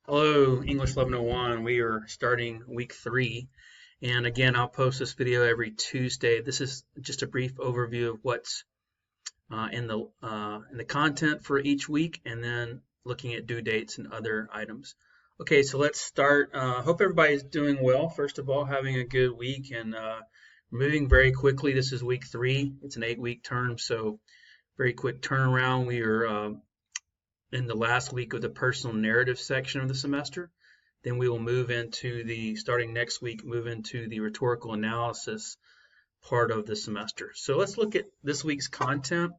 Hello, English 1101. We are starting week 3. And again, I'll post this video every Tuesday. This is just a brief overview of what's in the content for each week, and then looking at due dates and other items. Okay, so let's start. Hope everybody's doing well. First of all, having a good week and moving very quickly. This is week 3. It's an 8-week term, so very quick turnaround. We are in the last week of the personal narrative section of the semester. Then we will move into starting next week, move into the rhetorical analysis part of the semester. So let's look at this week's content.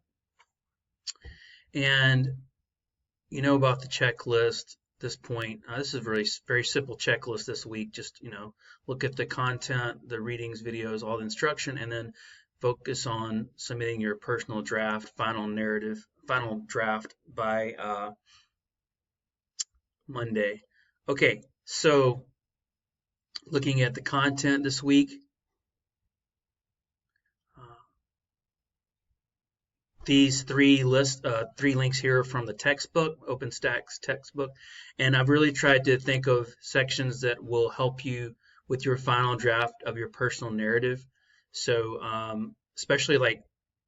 And you know about the checklist at this point. This is a very, very simple checklist this week. Just, look at the content, the readings, videos, all the instruction, and then focus on submitting your personal draft, final draft by Monday. Okay, so looking at the content this week, these three links here are from the textbook, OpenStack's textbook, and I've really tried to think of sections that will help you with your final draft of your personal narrative. So especially like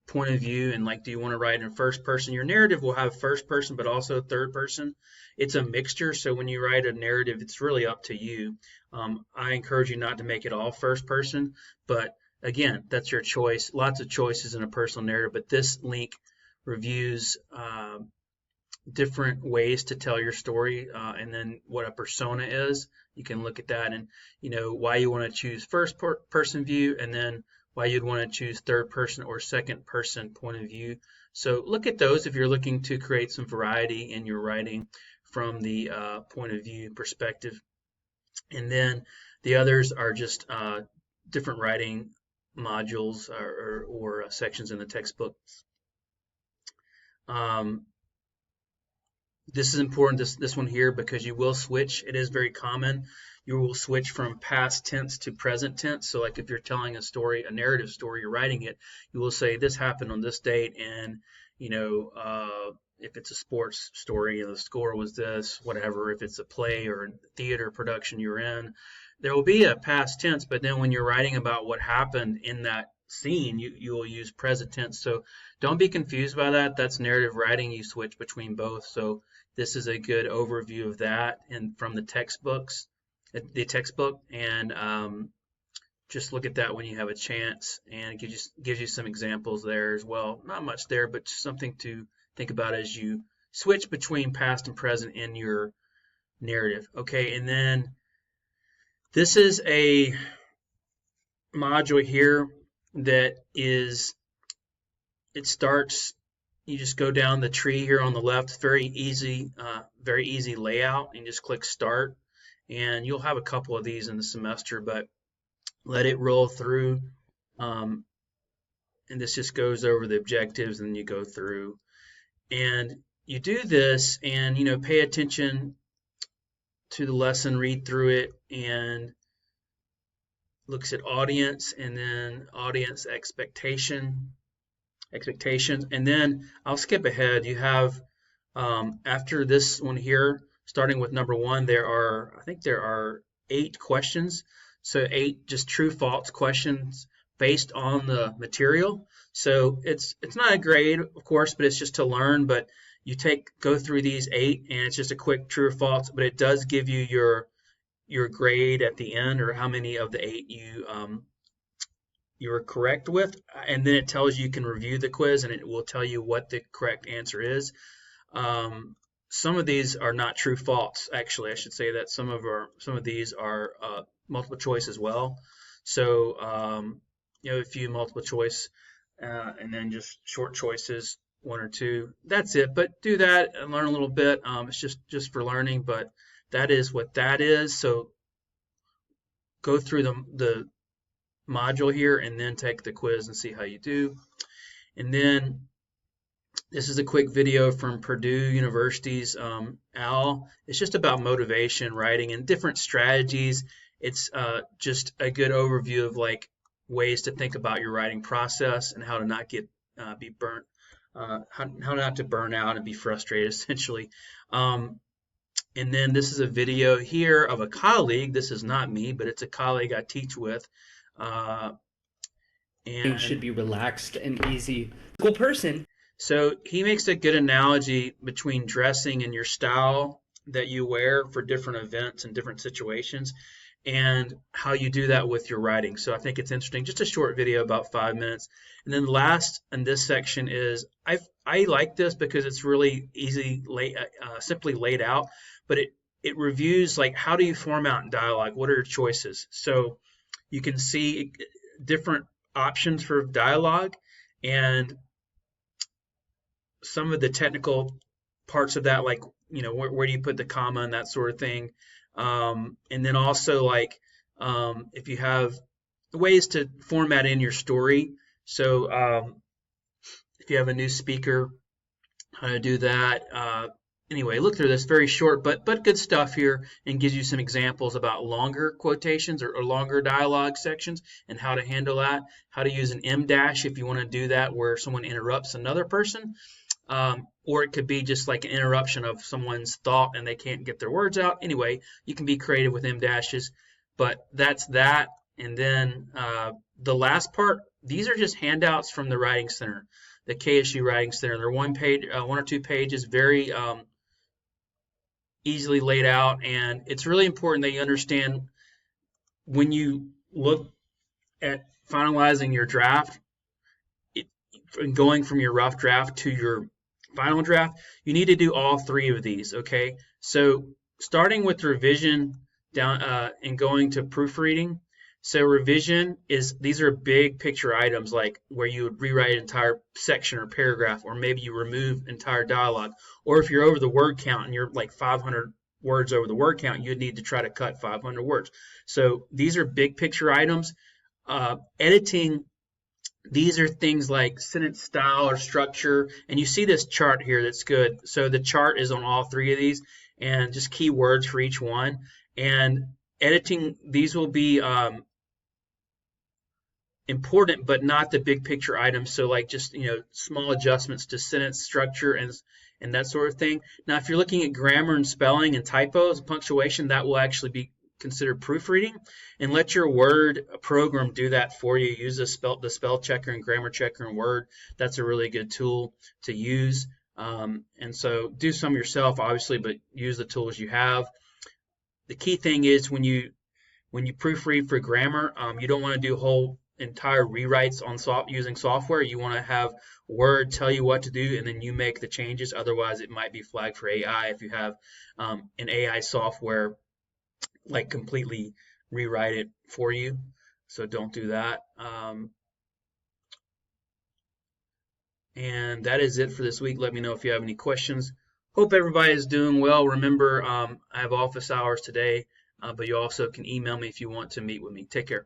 point of view and like, do you want to write in first person? Your narrative will have first person, but also third person. It's a mixture. So when you write a narrative, it's really up to you. I encourage you not to make it all first person, but again, that's your choice. Lots of choices in a personal narrative, but this link reviews different ways to tell your story, and then what a persona is. You can look at that and why you want to choose first person view, and then why you'd want to choose third person or second person point of view. So look at those if you're looking to create some variety in your writing from the point of view perspective. And then the others are just different writing modules or sections in the textbook. This is important, this one here, because you will switch. It is very common. You will switch from past tense to present tense. So like if you're telling a story, a narrative story, you're writing it, you will say this happened on this date, and if it's a sports story, the score was this, whatever. If it's a play or a theater production you're in, there will be a past tense, but then when you're writing about what happened in that scene, you will use present tense. So don't be confused by that. That's narrative writing. You switch between both. So this is a good overview of that and from the textbook, and just look at that when you have a chance, and it gives you some examples there as well. Not much there, but something to think about as you switch between past and present in your narrative. Okay, and then this is a module here that it starts, you just go down the tree here on the left. Very easy layout. You just click start, and you'll have a couple of these in the semester, but let it roll through. And this just goes over the objectives, and you go through. And you do this, and pay attention to the lesson, read through it, and looks at audience, and then audience expectations. And then I'll skip ahead. You have after this one here, starting with number 1, I think there are 8 questions. So 8 just true false questions based on the material. So it's not a grade, of course, but it's just to learn. But you go through these 8, and it's just a quick true or false, but it does give you your grade at the end, or how many of the 8 you were correct with, and then it tells you can review the quiz, and it will tell you what the correct answer is. Some of these are not true false. Actually, I should say that some of these are multiple choice as well. So a few multiple choice, and then just short choices, 1 or 2. That's it. But do that and learn a little bit. It's just for learning, but that is what that is. So go through the module here and then take the quiz and see how you do. And then this is a quick video from Purdue University's OWL. It's just about motivation, writing, and different strategies. It's just a good overview of like ways to think about your writing process and how to not be burnt, how not to burn out and be frustrated, essentially. And then this is a video here of a colleague. This is not me, but it's a colleague I teach with. Should And be relaxed and easy. Cool person. so he makes a good analogy between dressing and your style that you wear for different events and different situations, and how you do that with your writing. So I think it's interesting. Just a short video, about 5 minutes. And then last in this section is I like this because it's really easy, simply laid out, but it reviews like how do you format dialogue? What are your choices? So you can see different options for dialogue and some of the technical parts of that, like where do you put the comma and that sort of thing, and then also like if you have ways to format in your story. So if you have a new speaker, how to do that. Anyway, look through this, very short but good stuff here, and gives you some examples about longer quotations or longer dialogue sections and how to handle that. How to use an M dash if you want to do that, where someone interrupts another person. Or it could be just like an interruption of someone's thought and they can't get their words out. Anyway, you can be creative with M dashes, but that's that. And then the last part, these are just handouts from the Writing Center, the KSU Writing Center. They're one or two pages, very easily laid out, and it's really important that you understand when you look at finalizing your draft, going from your rough draft to your final draft, you need to do all three of these, okay? So starting with revision down and going to proofreading. So revision is, these are big picture items, like where you would rewrite an entire section or paragraph, or maybe you remove entire dialogue. Or if you're over the word count and you're like 500 words over the word count, you'd need to try to cut 500 words. So these are big picture items. Editing, these are things like sentence style or structure, and you see this chart here that's good. So the chart is on all three of these, and just keywords for each one. And editing, these will be important, but not the big picture items. So like just small adjustments to sentence structure and that sort of thing. Now, if you're looking at grammar and spelling and typos, punctuation, that will actually be considered proofreading, and let your Word program do that for you. Use the spell checker and grammar checker in Word. That's a really good tool to use. And so do some yourself, obviously, but use the tools you have. The key thing is when you proofread for grammar, you don't want to do whole entire rewrites on using software. You want to have Word tell you what to do, and then you make the changes. Otherwise, it might be flagged for AI if you have an AI software like completely rewrite it for you. So don't do that. And that is it for this week. Let me know if you have any questions. Hope everybody is doing well. Remember, I have office hours today, but you also can email me if you want to meet with me. Take care.